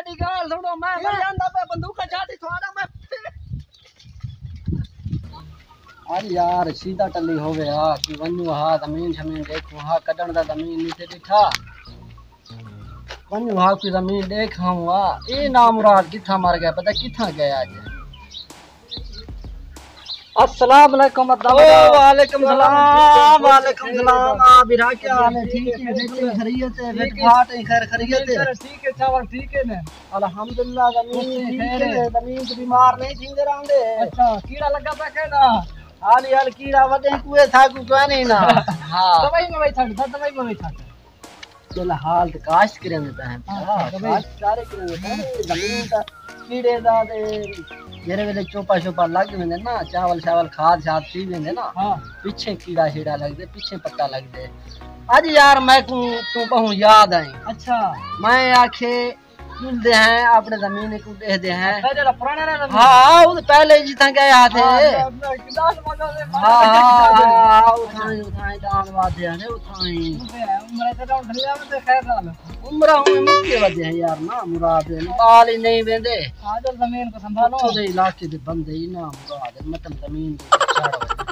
मेरी गाल सुनो मैं मर जांदा पे बंदूक चाटी थोड़ा मैं अरे यार सीधा टल्ली हो गया कि वन्नू हा जमीन जमीन देखो हा कटण दा जमीन नीचे दिखा वन्नू हा की जमीन देखा हुआ ए ना मुराद किथा मर गया पता किथा गया आज अस्सलाम वालेकुम वालेकुम सलाम आ बिरा क्या हाल है ठीक है देखते खैरियत है फिटफाट है खैर खैरियत है ठीक है चावल ठीक है ना अल्हम्दुलिल्लाह जमीन ठीक है जमीन से बीमार नहीं थी रहंदे अच्छा कीड़ा लगा था केना हाल यार कीड़ा वदे कुए था को नहीं ना हां दवाई में बैठा दवाई में बैठा चल हाल तो काश करे में है काश सारे करे में जमीन का कीड़े दा दे मेरे वेले चोपा चोपा लग वेंदे ना चावल चावल खाद शाद पी वेंदे ना हां पीछे कीड़ा शीड़ा लग दे पीछे पत्ता लग दे आज यार मैं तू बहु याद आई अच्छा मैं आखे दे हैं अपने जमीन को दे दे हैं जरा पुराना ना हां वो पहले जिता गया थे हां उठाई दान वादे ने उठाई उम्र ते ढलिया में ते खैर ना उम्र हूं मुक्के वदे हैं यार ना मुराद बाल ही नहीं वेंदे हां जो जमीन को संभालो दे इलाके दे बंदे ही ना मुराद मतलब जमीन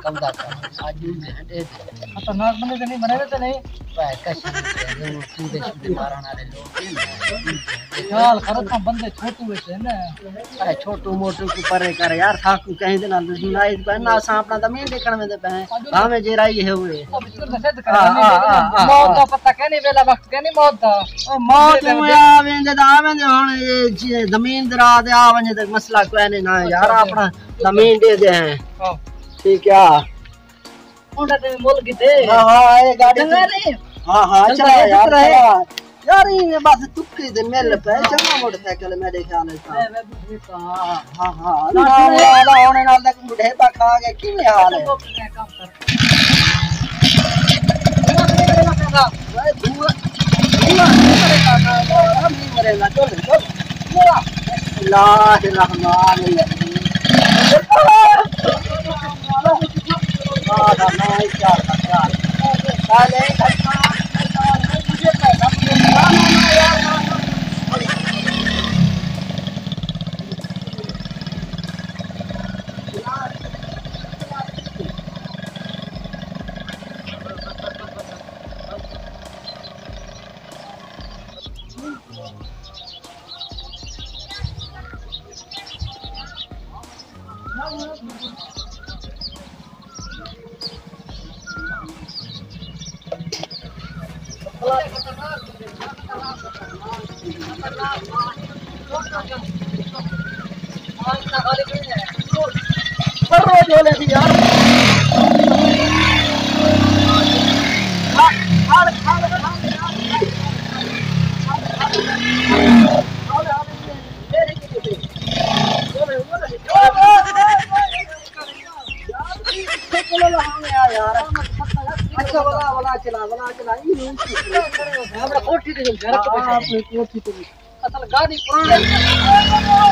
कब्जा कर आज दे खतरनाक बंदे नहीं बने तो नहीं भाई कसम से सीधे सीधे मारने वाले लोग यार खरत बंदे छोटू है ना अरे छोटू मोटू को परे कर यार थाकू कहीं दिन नाइट पे ना सा अपना जमीन देखण में दे पे हमें जे राई है हुए मौत का पता कहनी वेला वक्त कहनी मौत दा ओ मौत आवेंदे दा आवेंदे हुन ये जमीन दरा दे आवने तक मसला कोई नहीं ना यार अपना जमीन दे दे हैं ठीक है उंडा ते मोल किथे हां ये गाड़ी हां चला यार यार ये बस तुक्की दे मेल पे चंगा मोटरसाइकिल मेरे ख्याल है हां हां ना होने नाल तक बुढ़े ता खा के की हाल है मरेगा चल अल्लाह रहमान अच्छा वाला चला हमरा कोठी के घर के बैठे कोठी पे असल गाड़ी पुरानी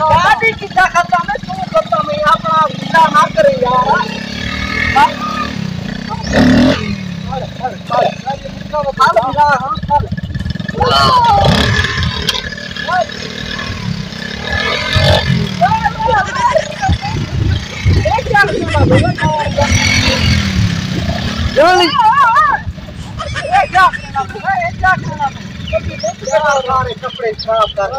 गाड़ी की खाता में तू खाता में अपना विदा ना करे यार कपड़े खराब कर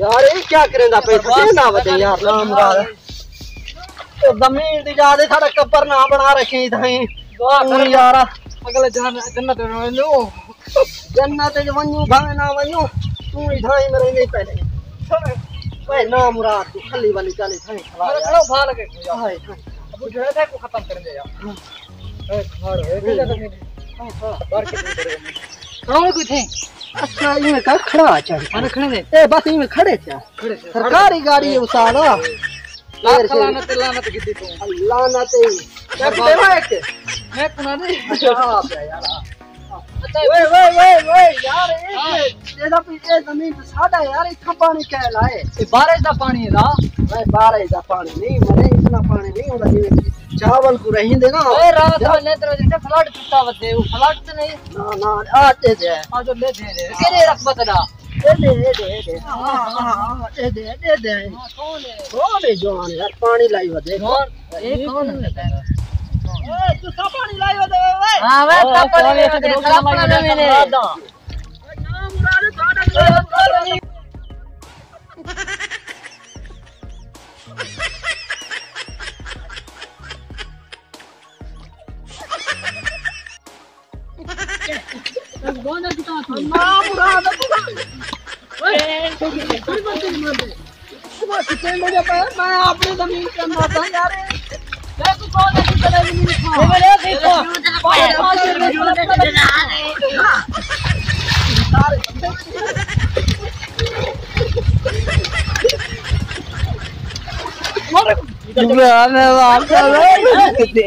यार ये क्या करेंदा पैसा देना बते यार नाम तो जमीन दी जादे सारा कब्र ना बना रखे थई यार अगले जन्नत में वणो जन्नत में वणो भावे ना वणो तू ही थाई में नहीं पहले भाई ना मुराद तू खली वाली चले थाई खला यार भाल के हाय अब जो है को खत्म कर दे यार कौन कुछ है? अच्छा इनमें का खड़ा चढ़ अरे खड़े दे ए बस इनमें खड़े थे सरकारी गाड़ी है उसाला लानत लानत कितनी तो लानत क्या देवा है के मैं कुना दे अच्छा आप यार वे यार ਇਹਦਾ ਪਿੱਛੇ ਜ਼ਮੀਨ ਤੇ ਸਾਡਾ यार इतना पानी क्या लाए ये बारिश का पानी है ना भाई बारिश का पानी नहीं मरे इतना पानी नहीं होता जिਵੇਂ चावल को रही दे ना ए रात में तेरे जैसे फ्लड टूटा वदे वो फ्लड तो नहीं ना आते दे आ जो ले दे केरे रखबत दा दे कौन है जवान यार पानी लाई वदे कौन ये कौन है ए तू सब पानी लाई वदे ओए हां वे सब पानी लाई वदे अपना ना मैंने ना मुराद थोड़ा गोना कितना था ना मुराद ओए कोई बात नहीं मार दे वो कितने मुझे पे मैं अपनी जमीन के अंदर था यार मैं तू कौन है कितना जमीन था वो मेरे देखो मैं मार कर कितने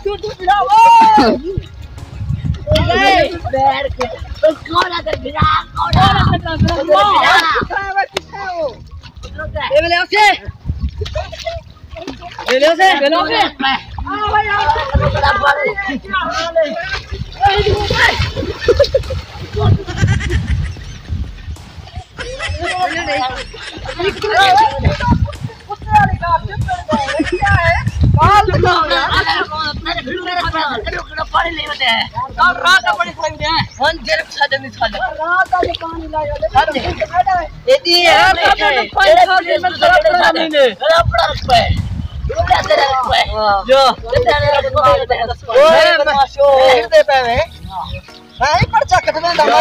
तू गिरा वो बैठ के तो कौन है गिरा कौन है कितना वो ये ले उसे हां भाई पानी ले होते हैं और रात का पानी खाएंगे वन जेर साजन नहीं साजन रात का पानी लाए होते ये दी है पानी खाने में पानी ने बड़ा रख पे जो ओए माशो दे पे में हां पर चकट में दाना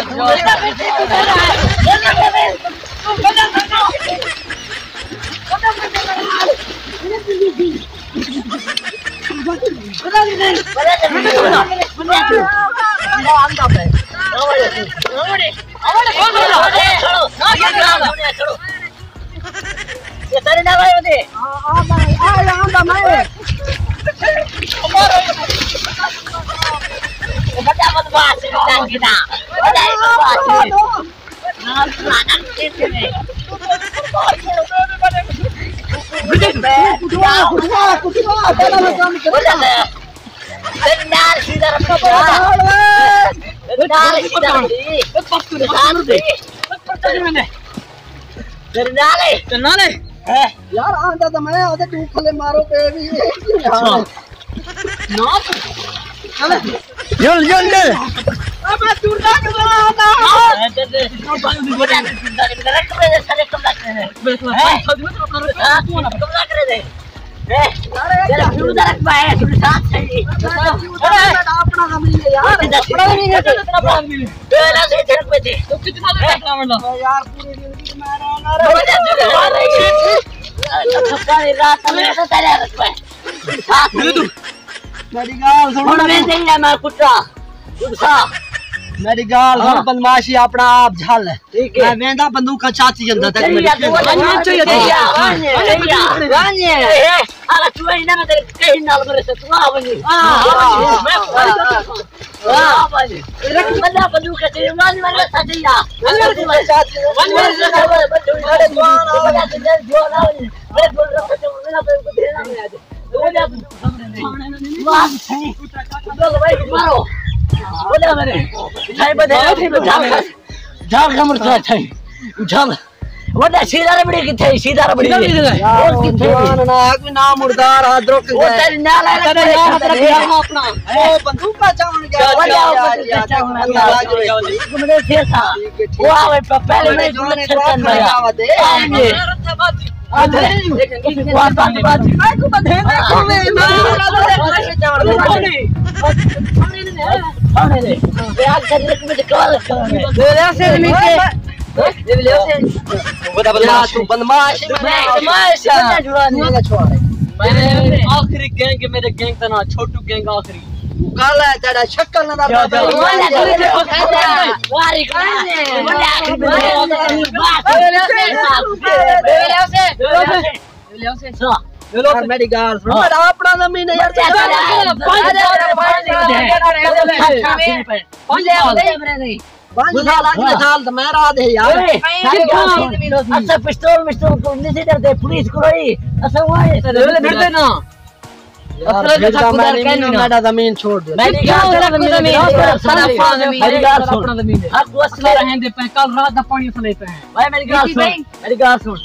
यार आंदा तो मैं ओदे तू खले मारो पे भी जल अबे तू ना आता अपना जमीन है यार अपना नहीं है कितना पानी मिले पहले से झटक पे थे तो कितना लगता मतलब यार पूरी जिंदगी में थप्पा रात में तो तेरे रख पे साथ तू मेरी गाल सुन मैं नहीं मैं कुत्ता गुस्सा मेरी गाल हम बदमाशी अपना आप झल ठीक है मैं वेंदा बंदूक का चाची जंदा तक मेरी गाने अरे तू ही ना तेरे कहीं नाल मरे से तू आ बनी मैं वाह भाई रख बंदा बंदूक का तेरे मान वाला सजिया अंदर की चाची अरे जवान आ जो ना मैं बोल रहा हूं मेरा पे को देना नहीं आज वाह सही बोल भाई मारो बोले मेरे साहब दे झाल कमर से छै झाल वडा सीधा रबड़ी की थे सीधा रबड़ी और की थे ना आग ना मुर्दार हादरो के वो तेरी ना लगा अपना ओ बंदूक का चावन गया मेरे से था वो आवे पहले मैं जुलने छरकन में दे आखिरी गैंग मेरे गैंग का ना छोटू गैंग आखिरी काला है तेरा शक्ल ना मेरी गाल सुन मेरा अपना जमीन है यार साल तो मैं रात है यार अच्छा पिस्तौल मिस्टोल को नहीं से डरते पुलिस को ही अच्छा हुआ है डरते ना मेरा जमीन छोड़ दे मेरी गाल सुन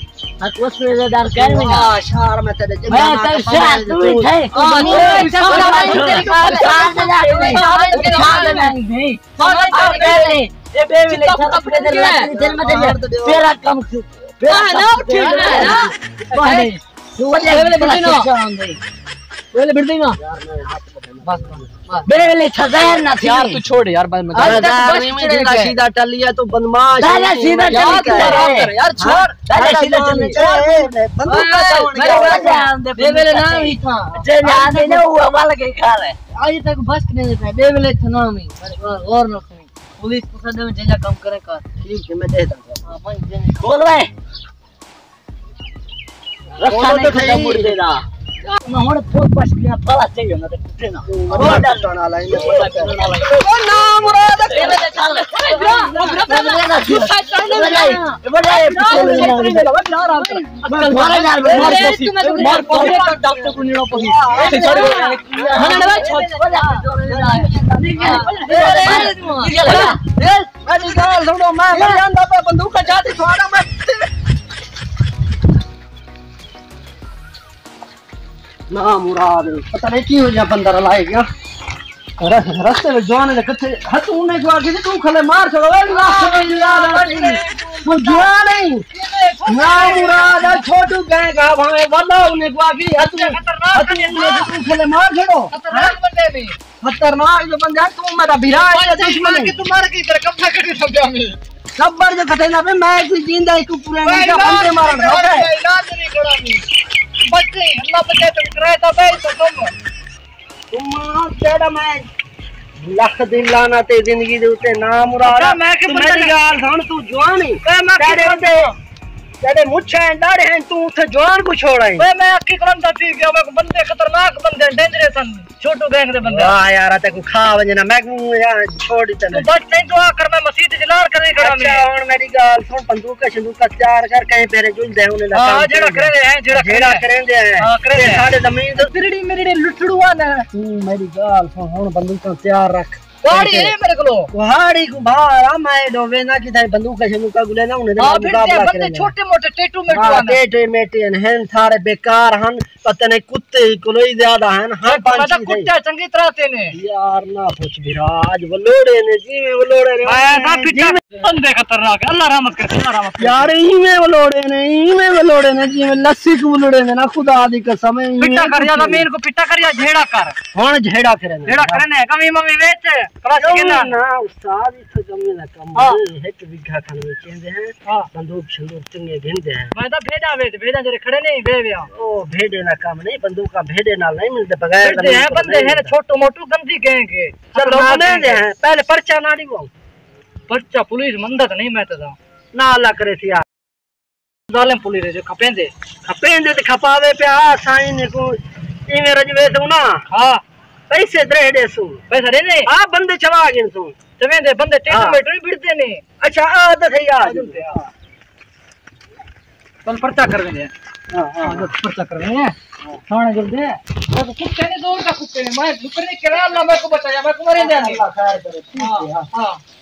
हक वसूलेदार कर में शहर में तेरे मैं तो शहर तू ही थे ये बेबी ले अपने दिल में तेरा कम तेरा ना उठ ना तू बोले बिड़ देना बस बेबी ले छदार ना थी यार तू छोड़ यार बात मत सीधा टल लिया तो बदमाश सीधा यार छोड़ सीधा बंदूक का बेबी ले नाम ही था जे याद है ना वो वाला के खा रहा है आज तक बस नहीं देता बेबी ले था नाम ही और न पुलिस को सदे में जजा काम करे कर ठीक है मैं दे दूंगा हां बोल भाई रस्ता नहीं खत्म मुड़ देना मैं होने फोन पास किया फला चाहिए ना तो ना और डालना लाएंगे ओ ना मुराद चल डॉक्टर को नीड़ो पहुंच बंदूक का जाती थोड़ा मैं ना मुराद पता नहीं क्यों जा बंदर लाए गया रास्ते में जवान ने कथे हथ उने को आगे तू खले मार छोड़ो ए रास्ते में तू जवान नहीं ना मुराद छोटू गए का भावे वाला उने को आगे हथ तू खले मार छोड़ो खतरनाक बंदे में खतरनाक जो बंदा तू मेरा भिरा है दुश्मन है तू मार के तेरे कब्जा करके समझा मैं खबर जो कथे ना मैं कोई जिंदा है तू पूरे में का बंदे मारन ओके इलाज नहीं करा मैं बच्चे अल्लाह बचाए तो कराए तो भाई तो तुम तेरा मैं लख दिन लाना ते जिंदगी दे उते ना मुराद मैं के मेरी गाल सुन तू जवान है तेरे मुच्छे दाढ़े हैं तू उठे जवान को छोड़ा है मैं अक्की कलम दा पी गया मैं बंदे खतरनाक बंदे डेंजरस हैं छोटू गैंग दे बंदे हां यार ते को खा वजना मैं यार छोड़ तने बस नहीं दुआ कर मैं मस्जिद जलार करे करा मैं अच्छा और मेरी गाल सुन बंदूक का तैयार कर कहीं पेरे जुल दे होने लगा हां जेड़ा करे हैं जेड़ा करेंदे हैं हां करे साडे जमीन तो तिरड़ी मेरी लुटड़ुआ ना तू मेरी गाल सुन हुन बंदूक तैयार रख गाड़ी है मेरे को गाड़ी को बाहर मैं डोवे ना कि थाई बंदूक का गुले ना उन्हें मुकाबला करे छोटे मोटे टेटू मेटे हैं थारे बेकार हन पता नहीं कुत्ते कोई ज्यादा हैं हर पांच कुत्ते चंगी तरह ते ने यार ना पूछ विराज वलोड़े ने जी में वलोड़े ने मैं ना पिटा बंदे खतरनाक अल्लाह रहमत करे अल्लाह रहमत यार ई में वलोड़े ने जी में लस्सी को वलोड़े ने ना खुदा दी कसम पिटा कर या जमीन को पिटा कर या झेड़ा कर हुन झेड़ा करे ने कमी मम्मी वेच क्लास के ना उस्ताद इस जमीन कम एक बीघा खन में चेंदे हैं बंदूक चंगे गिनदे हैं मैं तो भेड़ा जरे खड़े नहीं बेविया ओ भेड़े ना काम नहीं बंदूक का भेड़े ना नहीं मिलते बगैर बंदे हैं छोटो मोटू गंदी कहेंगे चल बने हैं पहले पर्चा ना दियो पर्चा पुलिस मंदत नहीं मैं तो ना अल्लाह करे थी यार जालिम पुलिस जो खपेंदे ते खपावे पे आ साईं ने को ई मेरा जवे तो ना हां पैसे दे सु पैसा दे ने हां बंदे चवा गिन सु चवे दे बंदे टेटू मेटू नहीं बिड़ते ने अच्छा आ तो थे यार चल पर्चा कर दे हां पर्चा कर दे थाने कर दे तो कुत्ते ने जोर का कुत्ते ने मैं लुकने के अल्लाह मेरे को बचाया मैं को मरे दे अल्लाह खैर करे ठीक है हां